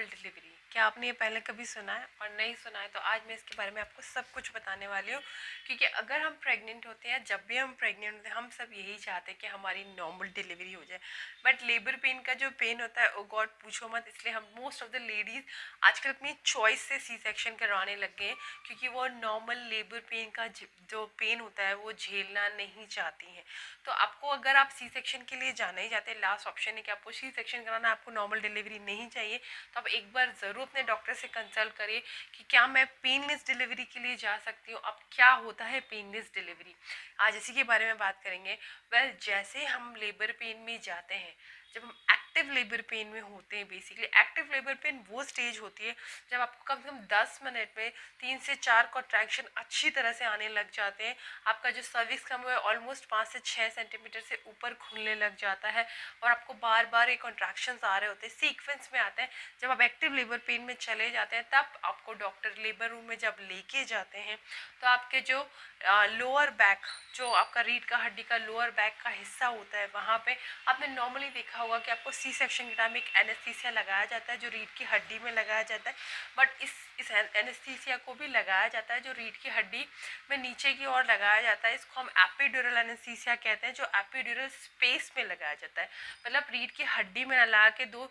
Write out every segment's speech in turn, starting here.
Normal delivery, क्या आपने ये पहले कभी सुना है? और नहीं सुना है तो आज मैं इसके बारे में आपको सब कुछ बताने वाली हूँ। क्योंकि अगर हम प्रेग्नेंट होते हैं, जब भी हम प्रेग्नेंट होते हैं, हम सब यही चाहते हैं कि हमारी नॉर्मल डिलीवरी हो जाए। बट लेबर पेन का जो पेन होता है, ओ गॉड पूछो मत। इसलिए हम मोस्ट ऑफ द लेडीज आजकल अपनी चॉइस से सी सेक्शन करवाने लग गए हैं, क्योंकि वो नॉर्मल लेबर पेन का जो पेन होता है वो झेलना नहीं चाहती हैं। तो आपको, अगर आप सी सेक्शन के लिए जाना ही चाहते हैं, लास्ट ऑप्शन है कि आपको सी सेक्शन कराना, आपको नॉर्मल डिलीवरी नहीं चाहिए, तो आप एक बार ज़रूर अपने डॉक्टर से कंसल्ट करिए कि क्या मैं पेनलेस डिलीवरी के लिए जा सकती हूँ। अब क्या होता है पेनलेस डिलीवरी, आज इसी के बारे में बात करेंगे। वेल, जैसे हम लेबर पेन में जाते हैं, जब हम एक्टिव लेबर पेन में होते हैं, बेसिकली एक्टिव लेबर पेन वो स्टेज होती है जब आपको कम से कम 10 मिनट में 3 से 4 कॉन्ट्रैक्शन अच्छी तरह से आने लग जाते हैं। आपका जो सर्विक्स का है ऑलमोस्ट 5 से 6 सेंटीमीटर से ऊपर खुलने लग जाता है, और आपको बार बार ये कॉन्ट्रैक्शंस आ रहे होते हैं, सीक्वेंस में आते हैं। जब आप एक्टिव लेबर पेन में चले जाते हैं, तब आपको डॉक्टर लेबर रूम में जब लेके जाते हैं, तो आपके जो लोअर बैक, जो आपका रीढ़ का हड्डी का लोअर बैक का हिस्सा होता है, वहाँ पे आपने नॉर्मली देखा होगा कि आपको सी सेक्शन के टाइम एक एनेस्थीसिया लगाया जाता है जो रीढ़ की हड्डी में लगाया जाता है। बट इस एनेस्थीसिया को भी लगाया जाता है जो रीढ़ की हड्डी में नीचे की ओर लगाया जाता है। इसको हम एपिड्यूरल एनेस्थीसिया कहते हैं, जो एपिड्यूरल स्पेस में लगाया जाता है। मतलब रीढ़ की हड्डी में ना लगा के दो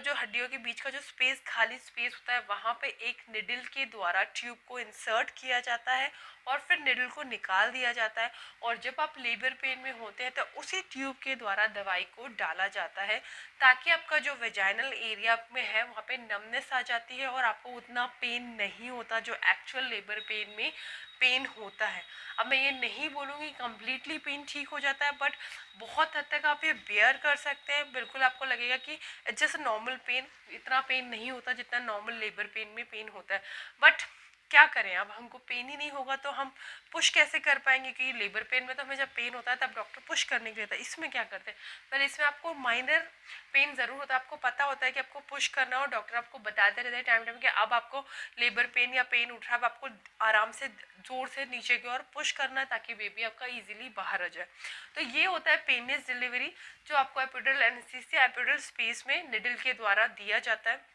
जो हड्डियों के बीच का जो स्पेस, खाली स्पेस होता है, वहाँ पे एक निडल के द्वारा ट्यूब को इंसर्ट किया जाता है और फिर निडल को निकाल दिया जाता है। और जब आप लेबर पेन में होते हैं तो उसी ट्यूब के द्वारा दवाई को डाला जाता है, ताकि आपका जो वेजाइनल एरिया में है वहाँ पे नमनेस आ जाती है और आपको उतना पेन नहीं होता जो एक्चुअल लेबर पेन में पेन होता है। अब मैं ये नहीं बोलूँगी कंप्लीटली पेन ठीक हो जाता है, बट बहुत हद तक आप ये बेयर कर सकते हैं। बिल्कुल आपको लगेगा कि इट्स जस्ट नॉर्मल पेन, इतना पेन नहीं होता जितना नॉर्मल लेबर पेन में पेन होता है। बट क्या करें, अब हमको पेन ही नहीं होगा तो हम पुश कैसे कर पाएंगे? कि लेबर पेन में तो हमें जब पेन होता है तब डॉक्टर पुश करने के लिए था, इसमें क्या करते हैं? पहले इसमें आपको माइनर पेन ज़रूर होता है, आपको पता होता है कि आपको पुश करना, और डॉक्टर आपको बताते रहते हैं टाइम टाइम कि अब आपको लेबर पेन या पेन उठ रहा है, अब आपको आराम से जोर से नीचे की ओर पुश करना है ताकि बेबी आपका ईजिली बाहर आ जाए। तो ये होता है पेनलेस डिलीवरी, जो आपको एपिड्यूरल एनेस्थीसिया एपिड्यूरल स्पेस में निडल के द्वारा दिया जाता है,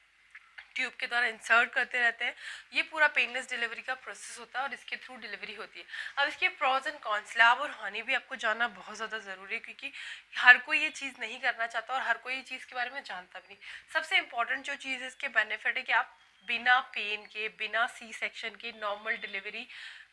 ट्यूब के द्वारा इंसर्ट करते रहते हैं। ये पूरा पेनलेस डिलीवरी का प्रोसेस होता है और इसके थ्रू डिलीवरी होती है। अब इसके प्रॉज एंड कॉन्स, लाभ और हानि भी आपको जानना बहुत ज़्यादा ज़रूरी है, क्योंकि हर कोई ये चीज़ नहीं करना चाहता और हर कोई ये चीज़ के बारे में जानता भी नहीं। सबसे इंपॉर्टेंट जो चीज़ है इसके बेनिफिट है कि आप बिना पेन के, बिना सी सेक्शन के नॉर्मल डिलीवरी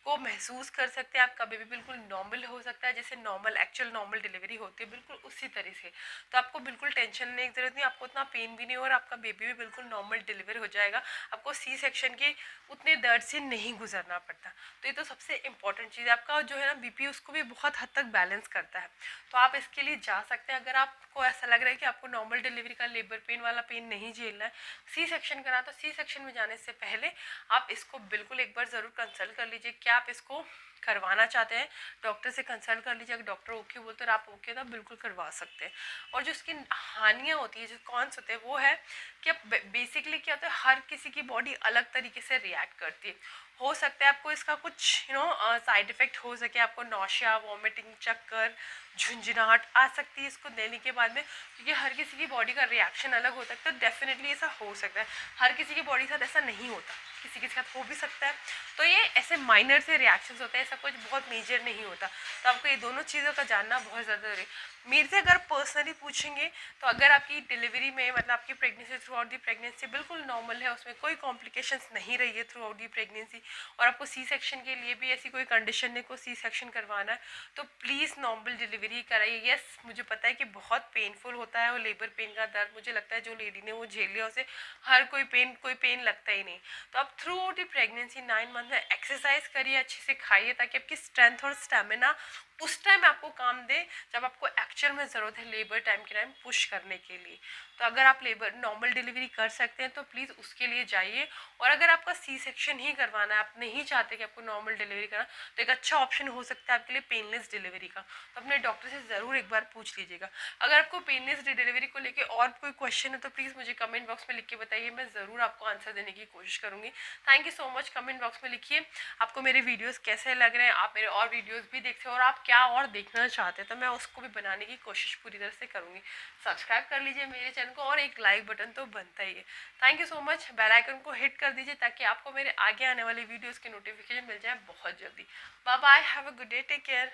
को महसूस कर सकते हैं। आपका बेबी बिल्कुल नॉर्मल हो सकता है, जैसे नॉर्मल एक्चुअल नॉर्मल डिलीवरी होती है, बिल्कुल उसी तरह से। तो आपको बिल्कुल टेंशन लेने की जरूरत नहीं, आपको उतना पेन भी नहीं हो और आपका बेबी भी बिल्कुल नॉर्मल डिलीवर हो जाएगा। आपको सी सेक्शन के उतने दर्द से नहीं गुजरना पड़ता। तो ये तो सबसे इंपॉर्टेंट चीज़ है। आपका जो है ना बीपी, उसको भी बहुत हद तक बैलेंस करता है। तो आप इसके लिए जा सकते हैं। अगर आपको ऐसा लग रहा है कि आपको नॉर्मल डिलीवरी का लेबर पेन वाला पेन नहीं झेलना है, सी सेक्शन करा, तो सी सेक्शन में जाने से पहले आप इसको बिल्कुल एक बार ज़रूर कंसल्ट कर लीजिए। क्या आप इसको करवाना चाहते हैं, डॉक्टर से कंसल्ट कर लीजिए। अगर डॉक्टर ओके बोलते हैं और आप ओके, तो आप बिल्कुल करवा सकते हैं। और जो इसकी हानियाँ होती है, जो कॉन्स होते हैं, वो है कि अब बेसिकली क्या होता है, हर किसी की बॉडी अलग तरीके से रिएक्ट करती है। हो सकता है आपको इसका कुछ साइड इफेक्ट हो सके, आपको नौशिया, वॉमिटिंग, चक्कर, झुंझुनाहट आ सकती है इसको लेने के बाद में, क्योंकि हर किसी की बॉडी का रिएक्शन अलग होता है। तो डेफिनेटली ऐसा हो सकता है, हर किसी की बॉडी के साथ ऐसा नहीं होता, किसी के साथ हो भी सकता है। तो ये ऐसे माइनर से रिएक्शंस होते हैं, ऐसा कुछ बहुत मेजर नहीं होता। तो आपको ये दोनों चीज़ों का जानना बहुत ज़्यादा ज़रूरी है। मेरे से अगर पर्सनली पूछेंगे तो अगर आपकी डिलीवरी में, मतलब आपकी pregnancy through out the pregnancy बिल्कुल नॉर्मल है, उसमें कोई कॉम्प्लिकेशंस नहीं रही है थ्रू आउट दी प्रेगनेंसी, और आपको सी सेक्शन के लिए भी ऐसी कोई कंडीशन है को सी सेक्शन करवाना है, तो प्लीज़ नॉर्मल डिलीवरी कराइए। यस, मुझे पता है कि बहुत पेनफुल होता है, और लेबर पेन का दर्द मुझे लगता है जो लेडी ने वो झेल लिया उसे हर कोई पेन लगता ही नहीं। तो आप through out the pregnancy 9 month में एक्सरसाइज करिए, अच्छे से खाइए, ताकि आपकी स्ट्रेंथ और स्टेमिना उस टाइम आपको काम दे जब आपको एक्चुअल में ज़रूरत है लेबर टाइम के टाइम पुश करने के लिए। तो अगर आप लेबर नॉर्मल डिलीवरी कर सकते हैं तो प्लीज़ उसके लिए जाइए। और अगर आपका सी सेक्शन ही करवाना है, आप नहीं चाहते कि आपको नॉर्मल डिलीवरी करना, तो एक अच्छा ऑप्शन हो सकता है आपके लिए पेनलेस डिलीवरी का। तो अपने डॉक्टर से ज़रूर एक बार पूछ लीजिएगा। अगर आपको पेनलेस डिलीवरी को लेकर और कोई क्वेश्चन है तो प्लीज़ मुझे कमेंट बॉक्स में लिख के बताइए, मैं ज़रूर आपको आंसर देने की कोशिश करूँगी। Thank you so much. Comment box में लिखिए आपको मेरे वीडियोस कैसे लग रहे हैं, आप मेरे और वीडियोस भी देखते हैं, और आप क्या और देखना चाहते हैं तो मैं उसको भी बनाने की कोशिश पूरी तरह से करूँगी। सब्सक्राइब कर लीजिए मेरे चैनल बटन को और एक लाइक बटन तो बनता ही है। Thank you so much. Bell icon को हिट कर दीजिए ताकि आपको मेरे आगे आने वाले वीडियोस की नोटिफिकेशन मिल जाए बहुत जल्दी। Bye bye, have a good day, take care.